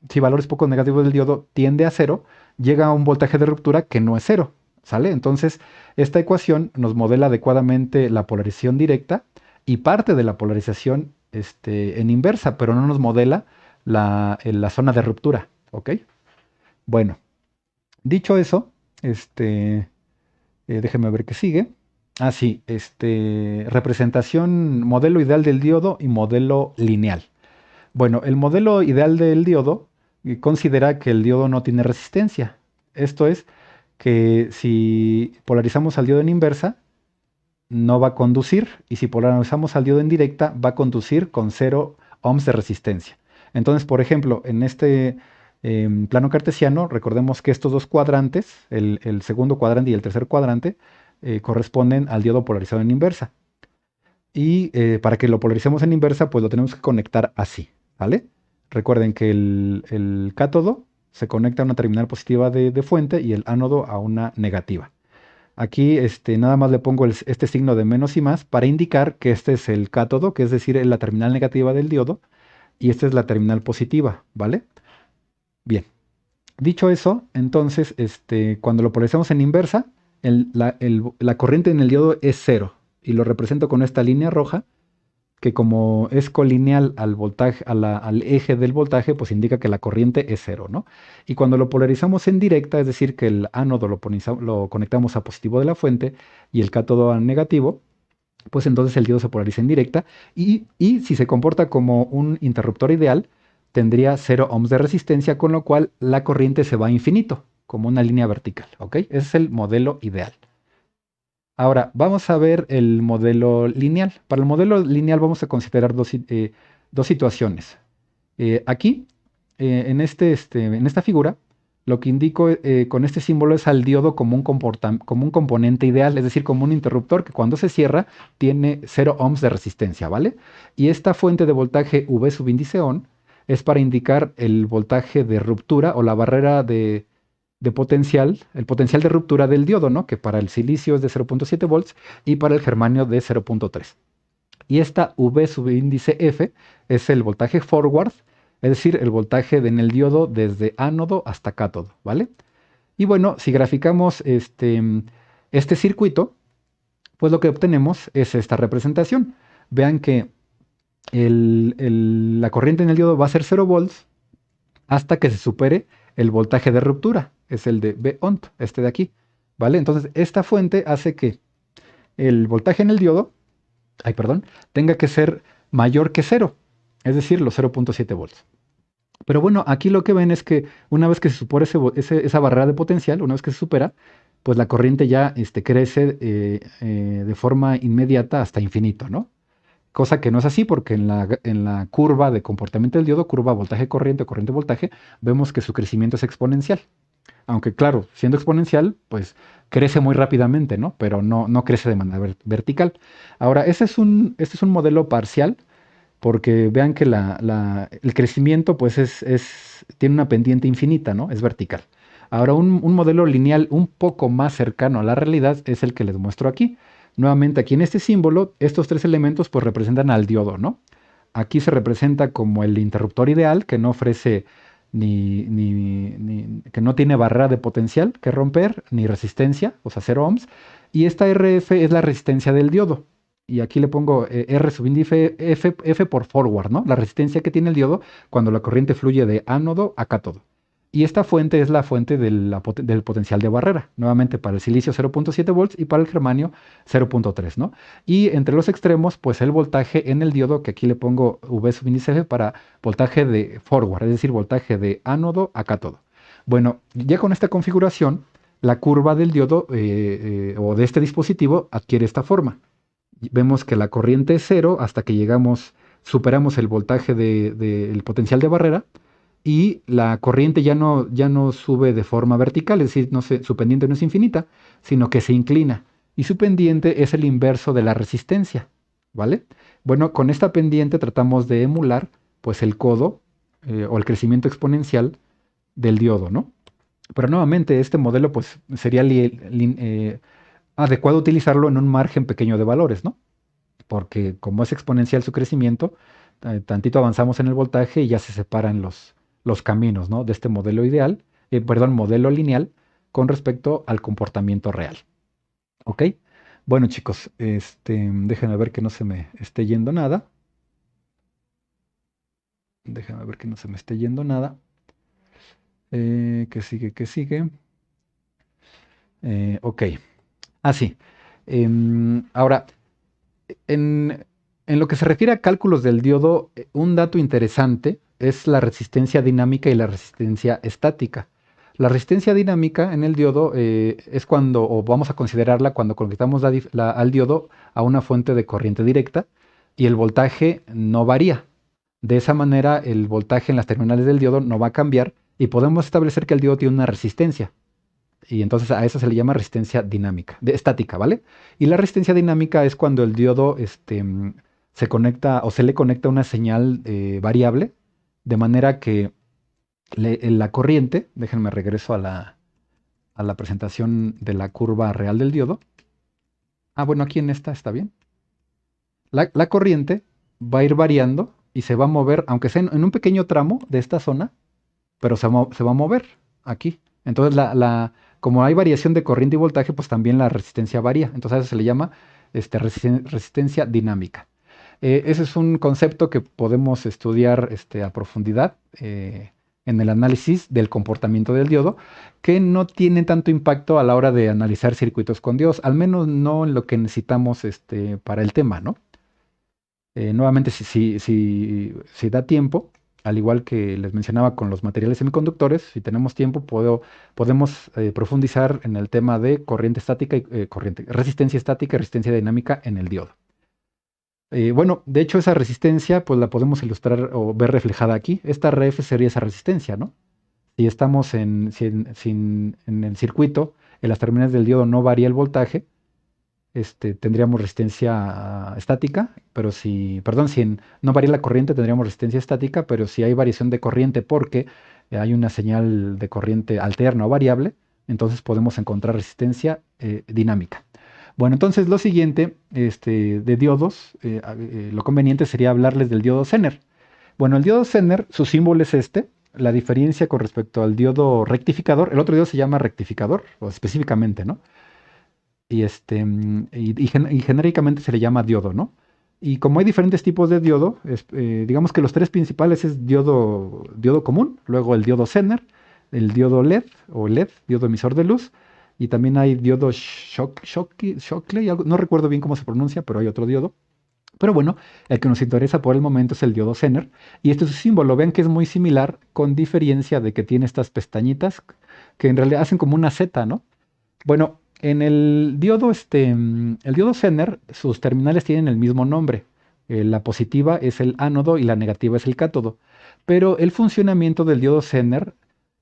si valores poco negativos del diodo tiende a cero, llega a un voltaje de ruptura que no es cero, ¿sale? Entonces, esta ecuación nos modela adecuadamente la polarización directa y parte de la polarización en inversa, pero no nos modela la zona de ruptura, ¿ok? Bueno, dicho eso, déjeme ver qué sigue. Ah, sí, representación, modelo ideal del diodo y modelo lineal. Bueno, el modelo ideal del diodo considera que el diodo no tiene resistencia. Esto es que si polarizamos al diodo en inversa, no va a conducir, y si polarizamos al diodo en directa, va a conducir con 0 ohms de resistencia. Entonces, por ejemplo, en este plano cartesiano, recordemos que estos dos cuadrantes, el segundo cuadrante y el tercer cuadrante, corresponden al diodo polarizado en inversa. Y para que lo polaricemos en inversa, pues lo tenemos que conectar así, ¿vale? Recuerden que el cátodo se conecta a una terminal positiva de fuente y el ánodo a una negativa. Aquí nada más le pongo este signo de menos y más para indicar que este es el cátodo, que es decir, la terminal negativa del diodo, y esta es la terminal positiva, ¿vale? Bien, dicho eso, entonces cuando lo polarizamos en inversa, la corriente en el diodo es cero, y lo represento con esta línea roja, que como es colineal al voltaje, al eje del voltaje, pues indica que la corriente es cero, ¿no? Y cuando lo polarizamos en directa, es decir, que el ánodo lo conectamos a positivo de la fuente y el cátodo a negativo, pues entonces el diodo se polariza en directa y si se comporta como un interruptor ideal, tendría 0 ohms de resistencia, con lo cual la corriente se va a infinito, como una línea vertical, ¿ok? Ese es el modelo ideal. Ahora, vamos a ver el modelo lineal. Para el modelo lineal vamos a considerar dos situaciones. Aquí, en esta figura, lo que indico con este símbolo es al diodo como un componente ideal, es decir, como un interruptor que cuando se cierra tiene 0 ohms de resistencia, ¿vale? Y esta fuente de voltaje V subíndice ON es para indicar el voltaje de ruptura o la barrera de potencial, el potencial de ruptura del diodo, ¿no? Que para el silicio es de 0.7 volts y para el germanio de 0.3. Y esta V subíndice F es el voltaje forward, es decir, el voltaje en el diodo desde ánodo hasta cátodo, ¿vale? Y bueno, si graficamos este circuito, pues lo que obtenemos es esta representación. Vean que la corriente en el diodo va a ser 0 volts hasta que se supere el voltaje de ruptura, es el de V-ONT, este de aquí, ¿vale? Entonces, esta fuente hace que el voltaje en el diodo, tenga que ser mayor que cero, es decir, los 0.7 volts. Pero bueno, aquí lo que ven es que una vez que se supera esa barrera de potencial, una vez que se supera, pues la corriente ya crece de forma inmediata hasta infinito, ¿no? Cosa que no es así porque en la curva de comportamiento del diodo, curva voltaje-corriente, corriente-voltaje, vemos que su crecimiento es exponencial. Aunque claro, siendo exponencial, pues crece muy rápidamente, ¿no? Pero no crece de manera vertical. Ahora, este es un modelo parcial porque vean que el crecimiento pues tiene una pendiente infinita, ¿no? Es vertical. Ahora, un modelo lineal un poco más cercano a la realidad es el que les muestro aquí. Nuevamente, aquí en este símbolo, estos tres elementos pues representan al diodo, ¿no? Aquí se representa como el interruptor ideal que no ofrece que no tiene barrera de potencial que romper, ni resistencia, o sea, 0 ohms. Y esta RF es la resistencia del diodo. Y aquí le pongo R subíndice F por forward, ¿no? La resistencia que tiene el diodo cuando la corriente fluye de ánodo a cátodo. Y esta fuente es la fuente del potencial de barrera. Nuevamente para el silicio 0.7 volts y para el germanio 0.3, ¿no? Y entre los extremos, pues el voltaje en el diodo, que aquí le pongo V subíndice F para voltaje de forward, es decir, voltaje de ánodo a cátodo. Bueno, ya con esta configuración, la curva del diodo o de este dispositivo adquiere esta forma. Vemos que la corriente es cero hasta que superamos el voltaje del potencial de barrera y la corriente ya no sube de forma vertical, es decir, su pendiente no es infinita, sino que se inclina y su pendiente es el inverso de la resistencia, ¿vale? Bueno, con esta pendiente tratamos de emular pues el codo o el crecimiento exponencial del diodo, ¿no? Pero nuevamente este modelo pues sería adecuado utilizarlo en un margen pequeño de valores, ¿no? Porque como es exponencial su crecimiento, tantito avanzamos en el voltaje y ya se separan los caminos, ¿no? De este modelo ideal, perdón, modelo lineal con respecto al comportamiento real. ¿Ok? Bueno, chicos, déjenme ver que no se me esté yendo nada. Déjenme ver que no se me esté yendo nada. ¿Qué sigue? ¿Qué sigue? Ok. Ah, sí. Ahora, En, en lo que se refiere a cálculos del diodo, un dato interesante es la resistencia dinámica y la resistencia estática. La resistencia dinámica en el diodo es cuando, o vamos a considerarla cuando conectamos al diodo a una fuente de corriente directa y el voltaje no varía. De esa manera, el voltaje en las terminales del diodo no va a cambiar y podemos establecer que el diodo tiene una resistencia. Y entonces a eso se le llama resistencia dinámica, estática, ¿vale? Y la resistencia dinámica es cuando el diodo se conecta o se le conecta una señal variable, de manera que la corriente, déjenme regreso a la presentación de la curva real del diodo. Ah, bueno, aquí en esta está bien. La corriente va a ir variando y se va a mover, aunque sea en un pequeño tramo de esta zona, pero se va a mover aquí. Entonces, como hay variación de corriente y voltaje, pues también la resistencia varía. Entonces, a eso se le llama resistencia dinámica. Ese es un concepto que podemos estudiar a profundidad en el análisis del comportamiento del diodo, que no tiene tanto impacto a la hora de analizar circuitos con diodos, al menos no en lo que necesitamos para el tema, ¿no? Nuevamente, si da tiempo, al igual que les mencionaba con los materiales semiconductores, si tenemos tiempo, podemos profundizar en el tema de corriente estática y resistencia estática y resistencia dinámica en el diodo. Bueno, de hecho, esa resistencia, pues la podemos ilustrar o ver reflejada aquí. Esta RF sería esa resistencia, ¿no? Si estamos en el circuito, en las terminales del diodo no varía el voltaje, tendríamos resistencia estática, pero si no varía la corriente, tendríamos resistencia estática, pero si hay variación de corriente porque hay una señal de corriente alterna o variable, entonces podemos encontrar resistencia dinámica. Bueno, entonces lo siguiente de diodos, lo conveniente sería hablarles del diodo Zener. Bueno, el diodo Zener, su símbolo es este. La diferencia con respecto al diodo rectificador, el otro diodo se llama rectificador, o específicamente, ¿no? Y genéricamente se le llama diodo, ¿no? Y como hay diferentes tipos de diodo, digamos que los tres principales es diodo común, luego el diodo Zener, el diodo LED o LED, diodo emisor de luz, y también hay diodo Shockley, no recuerdo bien cómo se pronuncia, pero hay otro diodo. Pero bueno, el que nos interesa por el momento es el diodo Zener, y este es su símbolo, ven que es muy similar, con diferencia de que tiene estas pestañitas que en realidad hacen como una Z, ¿no? Bueno, en el diodo Zener, sus terminales tienen el mismo nombre. La positiva es el ánodo y la negativa es el cátodo. Pero el funcionamiento del diodo Zener,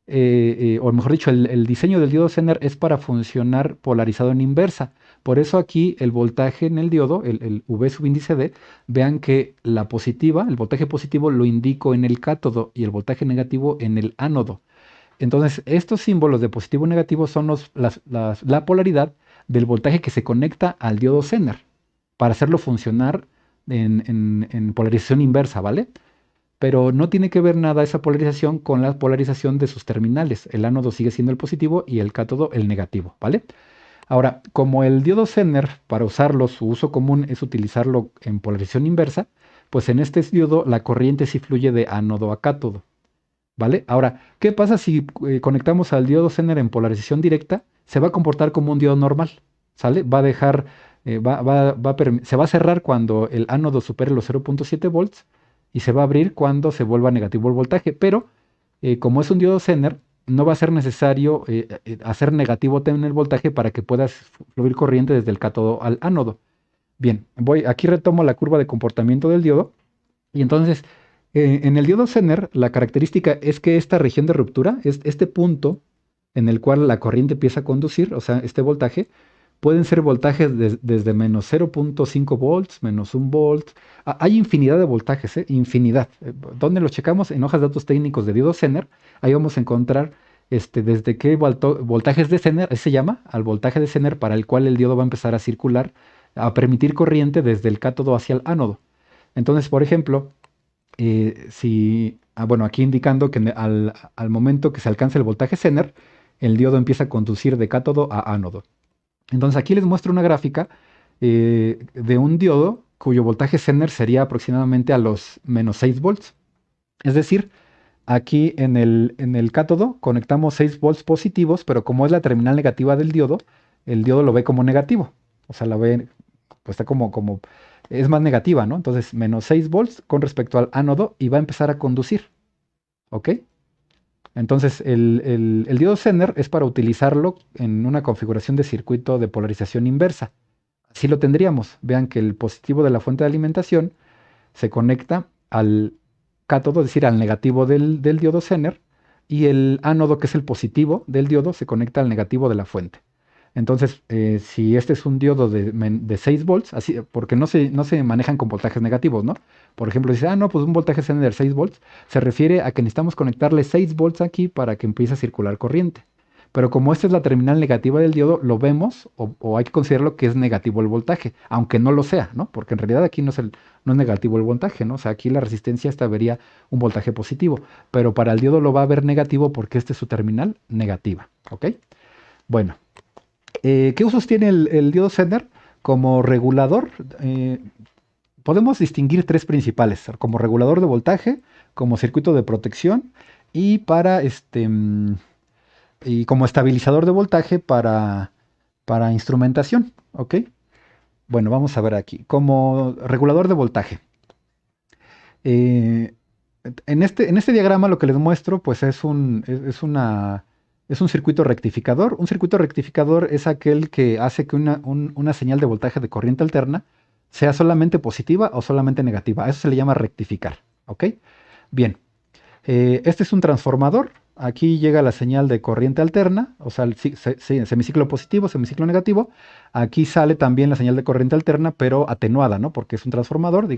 o mejor dicho, el diseño del diodo Zener es para funcionar polarizado en inversa. Por eso aquí el voltaje en el diodo, el V subíndice D, vean que la positiva, el voltaje positivo lo indico en el cátodo y el voltaje negativo en el ánodo. Entonces, estos símbolos de positivo y negativo son la polaridad del voltaje que se conecta al diodo Zener para hacerlo funcionar en polarización inversa, ¿vale? Pero no tiene que ver nada esa polarización con la polarización de sus terminales. El ánodo sigue siendo el positivo y el cátodo el negativo, ¿vale? Ahora, como el diodo Zener, para usarlo, su uso común es utilizarlo en polarización inversa, pues en este diodo la corriente sí fluye de ánodo a cátodo. ¿Vale? Ahora, ¿qué pasa si conectamos al diodo Zener en polarización directa? Se va a comportar como un diodo normal, ¿sale? Va a dejar, se va a cerrar cuando el ánodo supere los 0.7 volts y se va a abrir cuando se vuelva negativo el voltaje, pero como es un diodo Zener, no va a ser necesario hacer negativo también el voltaje para que pueda fluir corriente desde el cátodo al ánodo. Bien, aquí retomo la curva de comportamiento del diodo y entonces en el diodo Zener, la característica es que esta región de ruptura, este punto en el cual la corriente empieza a conducir, o sea, este voltaje, Pueden ser voltajes desde menos 0.5 volts, menos 1 volt. Hay infinidad de voltajes, ¿eh? Infinidad. ¿Dónde los checamos? En hojas de datos técnicos de diodo Zener. Ahí vamos a encontrar desde qué voltajes de Zener, así se llama, al voltaje de Zener para el cual el diodo va a empezar a circular, a permitir corriente desde el cátodo hacia el ánodo. Entonces, por ejemplo, bueno, aquí indicando que al momento que se alcanza el voltaje Zener, el diodo empieza a conducir de cátodo a ánodo. Entonces aquí les muestro una gráfica de un diodo cuyo voltaje Zener sería aproximadamente a los menos 6 volts. Es decir, aquí en el cátodo conectamos 6 volts positivos, pero como es la terminal negativa del diodo, el diodo lo ve como negativo. O sea, la ve, pues está es más negativa, ¿no? Entonces, menos 6 volts con respecto al ánodo y va a empezar a conducir. ¿Ok? Entonces, el diodo Zener es para utilizarlo en una configuración de circuito de polarización inversa. Así lo tendríamos. Vean que el positivo de la fuente de alimentación se conecta al cátodo, es decir, al negativo del diodo Zener, y el ánodo, que es el positivo del diodo, se conecta al negativo de la fuente. Entonces, si este es un diodo de 6 volts, así, porque no se manejan con voltajes negativos, ¿no? Por ejemplo, dice, no, pues un voltaje Zener de 6 volts, se refiere a que necesitamos conectarle 6 volts aquí para que empiece a circular corriente. Pero como esta es la terminal negativa del diodo, lo vemos o hay que considerarlo que es negativo el voltaje, aunque no lo sea, ¿no? Porque en realidad aquí no es negativo el voltaje, ¿no? O sea, aquí la resistencia esta vería un voltaje positivo, pero para el diodo lo va a ver negativo porque esta es su terminal negativa, ¿ok? Bueno, ¿qué usos tiene el diodo Zener? Como regulador, podemos distinguir tres principales, como regulador de voltaje, como circuito de protección y y como estabilizador de voltaje para instrumentación, ¿ok? Bueno, vamos a ver aquí. Como regulador de voltaje. Eh, en este diagrama lo que les muestro pues es un circuito rectificador. Un circuito rectificador es aquel que hace que una señal de voltaje de corriente alterna sea solamente positiva o solamente negativa. A eso se le llama rectificar, ¿ok? Bien, este es un transformador. Aquí llega la señal de corriente alterna, o sea, semiciclo positivo, semiciclo negativo. Aquí sale también la señal de corriente alterna, pero atenuada, ¿no? Porque es un transformador,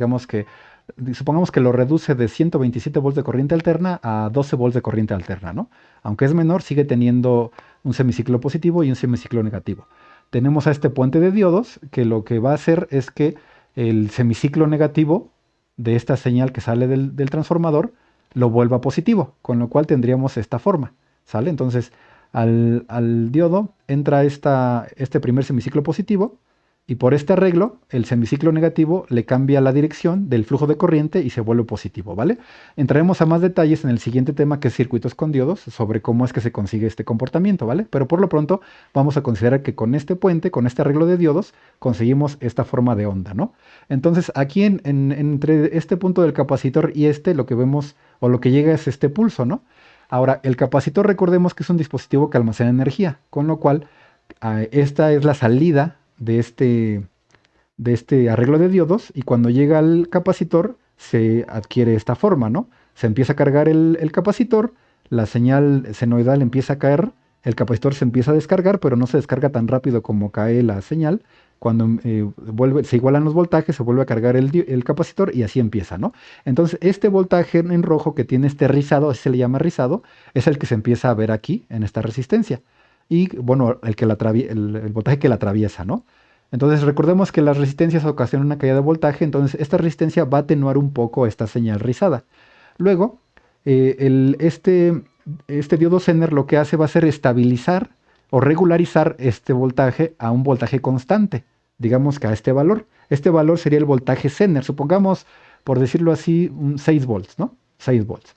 supongamos que lo reduce de 127 volts de corriente alterna a 12 volts de corriente alterna, ¿no? Aunque es menor, sigue teniendo un semiciclo positivo y un semiciclo negativo. Tenemos a este puente de diodos que lo que va a hacer es que el semiciclo negativo de esta señal que sale del transformador lo vuelva positivo, con lo cual tendríamos esta forma, ¿sale? Entonces, al diodo entra este primer semiciclo positivo y por este arreglo, el semiciclo negativo le cambia la dirección del flujo de corriente y se vuelve positivo, ¿vale? Entraremos a más detalles en el siguiente tema, que es circuitos con diodos, sobre cómo es que se consigue este comportamiento, ¿vale? Pero por lo pronto vamos a considerar que con este puente, con este arreglo de diodos, conseguimos esta forma de onda, ¿no? Entonces, aquí entre este punto del capacitor y lo que vemos o lo que llega es este pulso, ¿no? Ahora, el capacitor, recordemos que es un dispositivo que almacena energía, con lo cual esta es la salida de este arreglo de diodos, y cuando llega al capacitor se adquiere esta forma, ¿no? Se empieza a cargar el capacitor, la señal senoidal empieza a caer, el capacitor se empieza a descargar, pero no se descarga tan rápido como cae la señal. Cuando se igualan los voltajes, se vuelve a cargar el capacitor y así empieza, ¿no? Entonces, este voltaje en rojo que tiene este rizado, así se le llama rizado, es el que se empieza a ver aquí en esta resistencia. Y bueno, el voltaje que la atraviesa, ¿no? Entonces, recordemos que las resistencias ocasionan una caída de voltaje, entonces esta resistencia va a atenuar un poco esta señal rizada. Luego, este diodo Zener lo que hace va a ser estabilizar o regularizar este voltaje a un voltaje constante, digamos que a este valor. Este valor sería el voltaje Zener, supongamos, por decirlo así, un 6 volts, ¿no? 6 volts.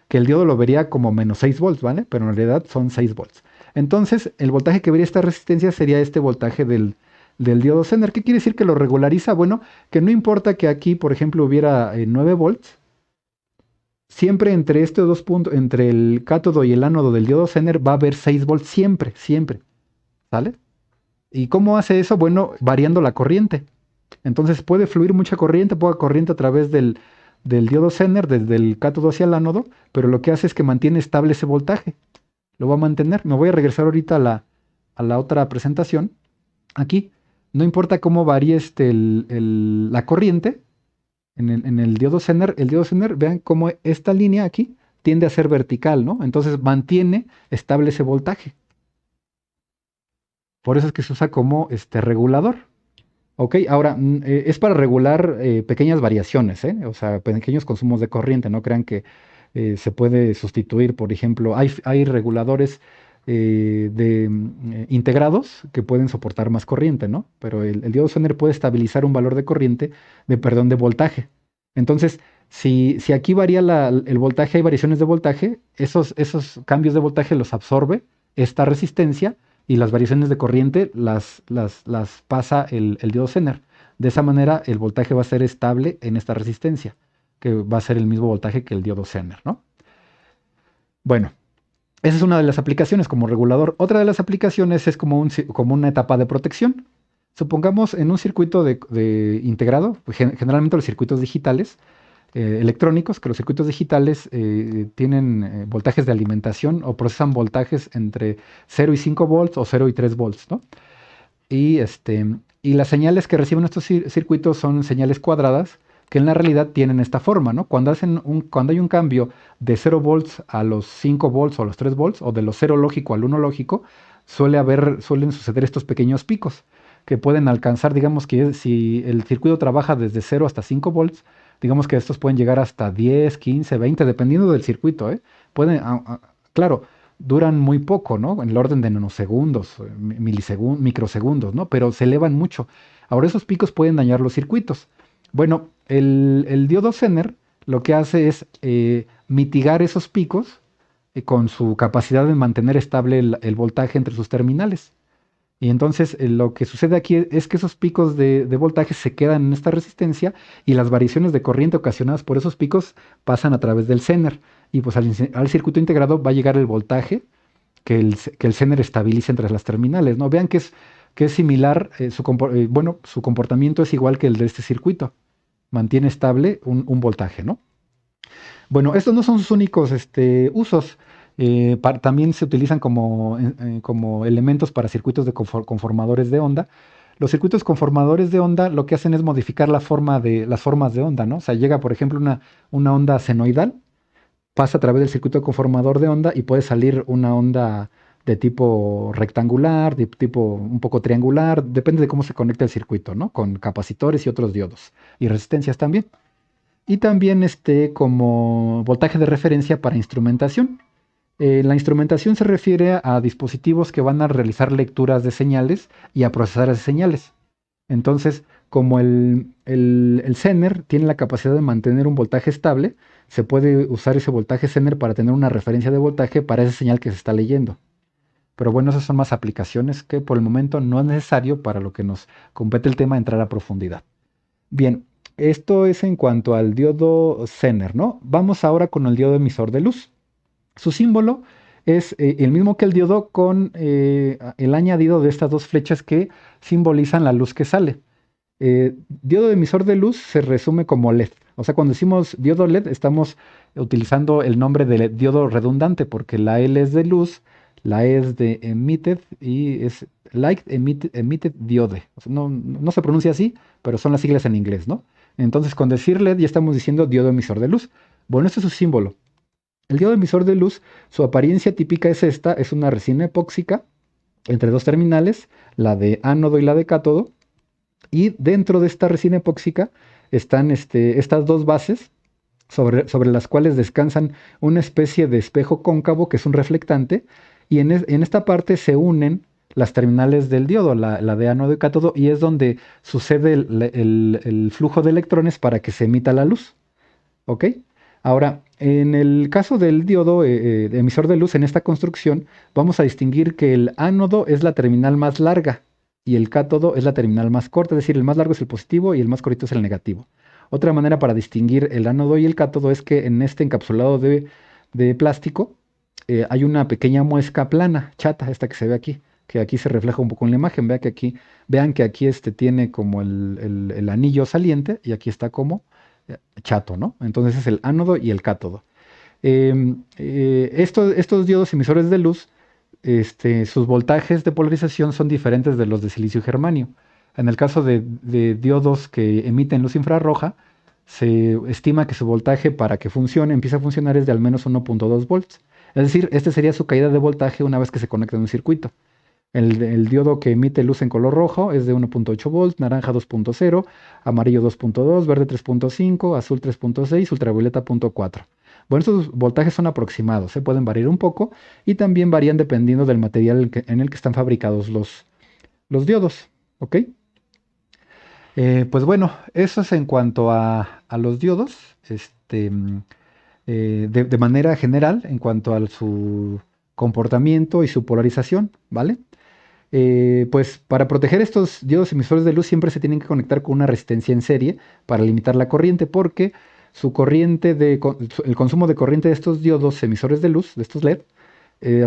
Que el diodo lo vería como menos 6 volts, ¿vale? Pero en realidad son 6 volts. Entonces, el voltaje que vería esta resistencia sería este voltaje del diodo Zener. ¿Qué quiere decir que lo regulariza? Bueno, que no importa que aquí, por ejemplo, hubiera 9 volts, siempre entre estos dos puntos, entre el cátodo y el ánodo del diodo Zener, va a haber 6 volts siempre, siempre. ¿Sale? ¿Y cómo hace eso? Bueno, variando la corriente. Entonces puede fluir mucha corriente, poca corriente a través del diodo Zener, desde el cátodo hacia el ánodo, pero lo que hace es que mantiene estable ese voltaje. Lo va a mantener. Me voy a regresar ahorita a la otra presentación Aquí, no importa cómo varíe la corriente, en el diodo Zener, vean cómo esta línea aquí tiende a ser vertical, ¿no? Entonces mantiene estable ese voltaje. Por eso es que se usa como regulador. Ok, ahora es para regular pequeñas variaciones, ¿eh? O sea, pequeños consumos de corriente. No crean que se puede sustituir, por ejemplo, hay reguladores integrados que pueden soportar más corriente, ¿no? Pero el diodo Zener puede estabilizar un valor de corriente, perdón, de voltaje. Entonces, si aquí varía el voltaje, hay variaciones de voltaje, esos cambios de voltaje los absorbe esta resistencia y las variaciones de corriente las pasa el diodo Zener. De esa manera, el voltaje va a ser estable en esta resistencia, que va a ser el mismo voltaje que el diodo Zener, ¿no? Bueno, esa es una de las aplicaciones como regulador. Otra de las aplicaciones es como una etapa de protección. Supongamos en un circuito de integrado, generalmente los circuitos digitales, electrónicos, que los circuitos digitales tienen voltajes de alimentación o procesan voltajes entre 0 y 5 volts o 0 y 3 volts, ¿no? Y, y las señales que reciben estos circuitos son señales cuadradas que en la realidad tienen esta forma, ¿no? Cuando hay un cambio de 0 volts a los 5 volts o a los 3 volts, o de los 0 lógico al 1 lógico, suelen suceder estos pequeños picos que pueden alcanzar, digamos que si el circuito trabaja desde 0 hasta 5 volts, digamos que estos pueden llegar hasta 10, 15, 20, dependiendo del circuito, ¿eh? Pueden, claro, duran muy poco, ¿no? En el orden de nanosegundos, microsegundos, ¿no? Pero se elevan mucho. Ahora esos picos pueden dañar los circuitos. Bueno, el diodo Zener lo que hace es mitigar esos picos con su capacidad de mantener estable el voltaje entre sus terminales. Y entonces lo que sucede aquí es que esos picos de voltaje se quedan en esta resistencia y las variaciones de corriente ocasionadas por esos picos pasan a través del Zener. Y pues al circuito integrado va a llegar el voltaje que el Zener estabiliza entre las terminales, ¿no? Vean que es similar, bueno, su comportamiento es igual que el de este circuito. Mantiene estable un voltaje, ¿no? Bueno, estos no son sus únicos usos. También se utilizan como elementos para circuitos de conformadores de onda. Los circuitos conformadores de onda lo que hacen es modificar las formas de onda, ¿no? O sea, llega, por ejemplo, una onda senoidal, pasa a través del circuito conformador de onda y puede salir una onda de tipo rectangular, de tipo un poco triangular, depende de cómo se conecta el circuito, ¿no? Con capacitores y otros diodos y resistencias también. Y también como voltaje de referencia para instrumentación. La instrumentación se refiere a dispositivos que van a realizar lecturas de señales y a procesar esas señales. Entonces, como el Zener tiene la capacidad de mantener un voltaje estable, se puede usar ese voltaje Zener para tener una referencia de voltaje para esa señal que se está leyendo. Pero bueno, esas son más aplicaciones que por el momento no es necesario para lo que nos compete el tema entrar a profundidad. Bien, esto es en cuanto al diodo Zener, ¿no? Vamos ahora con el diodo emisor de luz. Su símbolo es el mismo que el diodo con el añadido de estas dos flechas que simbolizan la luz que sale. Diodo emisor de luz se resume como LED. O sea, cuando decimos diodo LED estamos utilizando el nombre de diodo redundante porque la L es de luz, la E es de emitted y es Light Emitted Diode. O sea, no se pronuncia así, pero son las siglas en inglés, ¿no? Entonces, con decir LED ya estamos diciendo diodo emisor de luz. Bueno, este es su símbolo. El diodo emisor de luz, su apariencia típica es esta, es una resina epóxica entre dos terminales, la de ánodo y la de cátodo, y dentro de esta resina epóxica están estas dos bases sobre las cuales descansan una especie de espejo cóncavo que es un reflectante, y en esta parte se unen las terminales del diodo, la de ánodo y cátodo, y es donde sucede el flujo de electrones para que se emita la luz. ¿Ok? Ahora, en el caso del diodo emisor de luz, en esta construcción, vamos a distinguir que el ánodo es la terminal más larga y el cátodo es la terminal más corta, es decir, el más largo es el positivo y el más cortito es el negativo. Otra manera para distinguir el ánodo y el cátodo es que en este encapsulado de plástico hay una pequeña muesca plana, chata, esta que se ve aquí, que aquí se refleja un poco en la imagen. Vean que aquí tiene como el anillo saliente y aquí está como chato, ¿no? Entonces es el ánodo y el cátodo. Estos diodos emisores de luz sus voltajes de polarización son diferentes de los de silicio y germanio. En el caso de diodos que emiten luz infrarroja, se estima que su voltaje para que funcione, empiece a funcionar es de al menos 1.2 volts. Es decir, este sería su caída de voltaje una vez que se conecta en un circuito. El diodo que emite luz en color rojo es de 1.8 volts, naranja 2.0, amarillo 2.2, verde 3.5, azul 3.6, ultravioleta 0.4. Bueno, estos voltajes son aproximados, se pueden variar un poco y también varían dependiendo del material en el que están fabricados los diodos. ¿Ok? Pues bueno, eso es en cuanto a los diodos, de manera general, en cuanto a su comportamiento y su polarización, ¿vale? Pues para proteger estos diodos emisores de luz siempre se tienen que conectar con una resistencia en serie para limitar la corriente porque el consumo de corriente de estos diodos emisores de luz, de estos LED,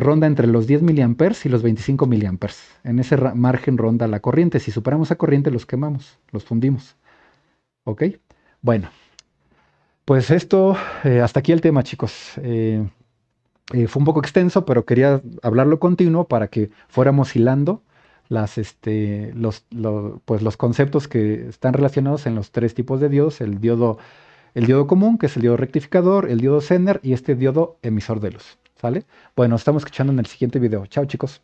ronda entre los 10 miliamperes y los 25 miliamperes. En ese margen ronda la corriente. Si superamos esa corriente los quemamos, los fundimos. ¿Ok? Bueno, pues esto, hasta aquí el tema, chicos. Fue un poco extenso, pero quería hablarlo continuo para que fuéramos hilando pues los conceptos que están relacionados en los tres tipos de diodos: el diodo común, que es el diodo rectificador, el diodo Zener y este diodo emisor de luz. ¿Sale? Bueno, estamos escuchando en el siguiente video. Chao, chicos.